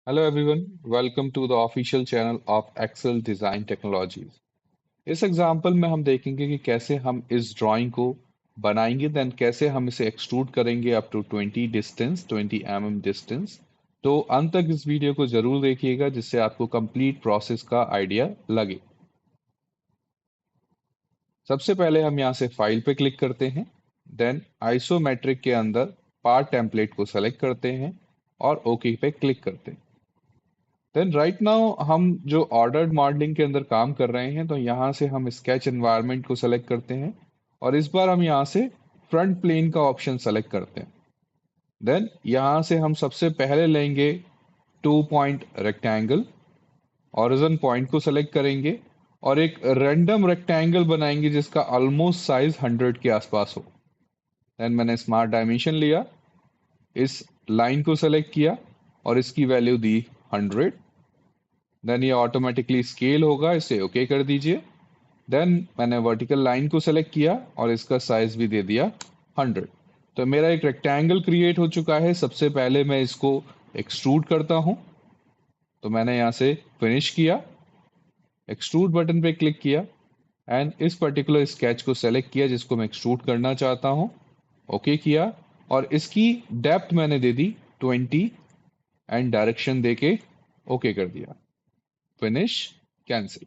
Hello everyone, welcome to the official channel of Excel Design Technologies. इस example में हम देखेंगे कि कैसे हम इस ड्राइंग को बनाएंगे, देन कैसे हम इसे एक्सट्रूड करेंगे अप टू 20 mm डिस्टेंस। तो अंत तक इस वीडियो को जरूर देखिएगा जिससे आपको कंप्लीट प्रोसेस का आइडिया लगे। सबसे पहले हम यहाँ से फाइल पे क्लिक करते हैं, देन आइसोमेट्रिक के अंदर पार्ट टेम्पलेट को सेलेक्ट करते हैं और ओके पे क्लिक करते हैं। देन राइट नाउ हम जो ऑर्डर्ड मॉडलिंग के अंदर काम कर रहे हैं, तो यहाँ से हम स्केच एनवायरनमेंट को सेलेक्ट करते हैं और इस बार हम यहाँ से फ्रंट प्लेन का ऑप्शन सेलेक्ट करते हैं। देन यहाँ से हम सबसे पहले लेंगे 2 पॉइंट रेक्टेंगल, ऑरिजिन पॉइंट को सेलेक्ट करेंगे और एक रैंडम रेक्टेंगल बनाएंगे जिसका ऑलमोस्ट साइज 100 के आसपास हो। देन मैंने स्मार्ट डायमेंशन लिया, इस लाइन को सेलेक्ट किया और इसकी वैल्यू दी 100। देन ये ऑटोमेटिकली स्केल होगा, इसे ओके कर दीजिए। देन मैंने वर्टिकल लाइन को सेलेक्ट किया और इसका साइज भी दे दिया 100। तो मेरा एक रेक्टेंगल क्रिएट हो चुका है। सबसे पहले मैं इसको एक्सट्रूड करता हूं, तो मैंने यहाँ से फिनिश किया, एक्सट्रूड बटन पे क्लिक किया एंड इस पर्टिकुलर स्केच को सेलेक्ट किया जिसको मैं एक्सट्रूड करना चाहता हूं, ओके किया और इसकी डेप्थ मैंने दे दी 20 एंड डायरेक्शन देके ओके कर दिया, फिनिश, कैंसिल।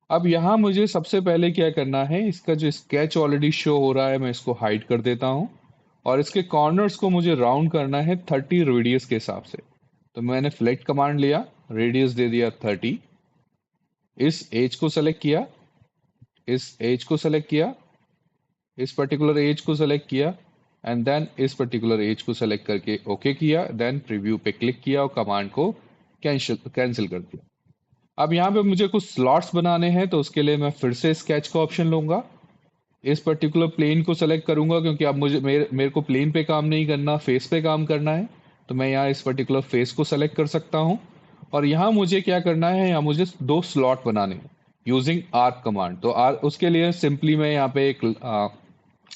अब यहाँ मुझे सबसे पहले क्या करना है, इसका जो स्केच ऑलरेडी शो हो रहा है मैं इसको हाइड कर देता हूँ और इसके कॉर्नर्स को मुझे राउंड करना है 30 रेडियस के हिसाब से। तो मैंने फ्लेक्ट कमांड लिया, रेडियस दे दिया 30, इस एज को सेलेक्ट किया, इस एज को सेलेक्ट किया, इस पर्टिकुलर एज को सेलेक्ट किया एंड देन इस पर्टिकुलर एज को सेलेक्ट करके ओके किया। देन प्रीव्यू पे क्लिक किया और कमांड को कैंसिल कर दिया। अब यहाँ पे मुझे कुछ स्लॉट्स बनाने हैं, तो उसके लिए मैं फिर से स्केच का ऑप्शन लूंगा, इस पर्टिकुलर प्लेन को सेलेक्ट करूंगा क्योंकि अब मुझे मेरे को प्लेन पे काम नहीं करना, फेस पे काम करना है। तो मैं यहाँ इस पर्टिकुलर फेस को सेलेक्ट कर सकता हूँ और यहाँ मुझे क्या करना है, यहाँ मुझे दो स्लॉट बनाने हैं यूजिंग आर्क कमांड। तो उसके लिए सिंपली मैं यहाँ पे एक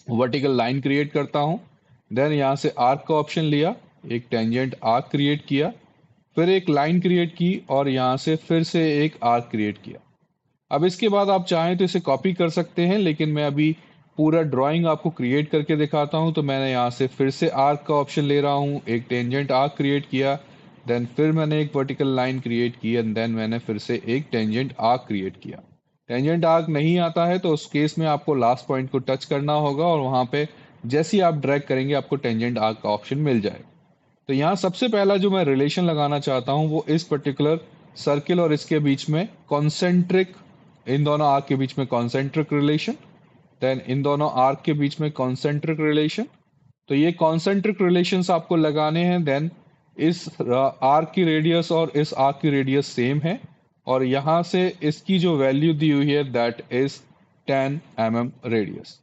वर्टिकल लाइन क्रिएट करता हूँ। देन यहाँ से आर्क का ऑप्शन लिया, एक टेंजेंट आर्क क्रिएट किया, फिर एक लाइन क्रिएट की और यहाँ से फिर से एक आर्क क्रिएट किया। अब इसके बाद आप चाहें तो इसे कॉपी कर सकते हैं, लेकिन मैं अभी पूरा ड्राइंग आपको क्रिएट करके दिखाता हूं। तो मैंने यहाँ से फिर से आर्क का ऑप्शन ले रहा हूं, एक टेंजेंट आर्क क्रिएट किया, देन फिर मैंने एक वर्टिकल लाइन क्रिएट की एंड देन मैंने फिर से एक टेंजेंट आर्क क्रिएट किया। टेंजेंट आर्क नहीं आता है तो उस केस में आपको लास्ट पॉइंट को टच करना होगा और वहां पे जैसे ही आप ड्रैग करेंगे आपको टेंजेंट आर्क का ऑप्शन मिल जाएगा। तो यहाँ सबसे पहला जो मैं रिलेशन लगाना चाहता हूँ वो इस पर्टिकुलर सर्किल और इसके बीच में कॉन्सेंट्रिक, इन दोनों आर्क के बीच में कॉन्सेंट्रिक रिलेशन, देन इन दोनों आर्क के बीच में कॉन्सेंट्रिक रिलेशन। तो ये कॉन्सेंट्रिक रिलेशंस आपको लगाने हैं। देन इस आर्क की रेडियस और इस आर्क की रेडियस सेम है और यहां से इसकी जो वैल्यू दी हुई है that is 10 mm radius.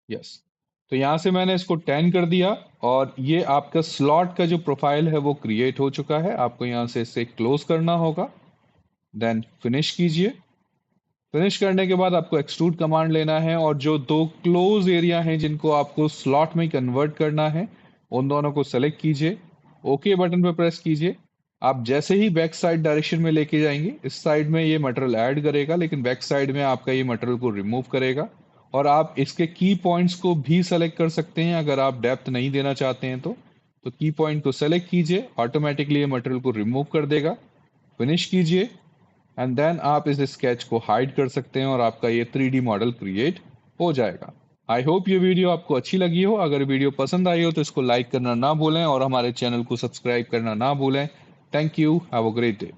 Yes, तो यहां से मैंने इसको 10 कर दिया और ये आपका स्लॉट का जो प्रोफाइल है वो क्रिएट हो चुका है। आपको यहां से इसे क्लोज करना होगा, देन फिनिश कीजिए। फिनिश करने के बाद आपको एक्सट्रूड कमांड लेना है और जो दो क्लोज एरिया हैं जिनको आपको स्लॉट में कन्वर्ट करना है उन दोनों को सेलेक्ट कीजिए, ओके बटन पर प्रेस कीजिए। आप जैसे ही बैक साइड डायरेक्शन में लेके जाएंगे, इस साइड में ये मटेरियल ऐड करेगा लेकिन बैक साइड में आपका ये मटेरियल को रिमूव करेगा। और आप इसके की पॉइंट्स को भी सेलेक्ट कर सकते हैं अगर आप डेप्थ नहीं देना चाहते हैं तो की पॉइंट को सेलेक्ट कीजिए, ऑटोमेटिकली ये मटेरियल को रिमूव कर देगा। फिनिश कीजिए एंड देन आप इस स्केच को हाइड कर सकते हैं और आपका ये 3D मॉडल क्रिएट हो जाएगा। आई होप ये वीडियो आपको अच्छी लगी हो। अगर वीडियो पसंद आई हो तो इसको लाइक करना ना भूलें और हमारे चैनल को सब्सक्राइब करना ना भूलें। Thank you, have a great day.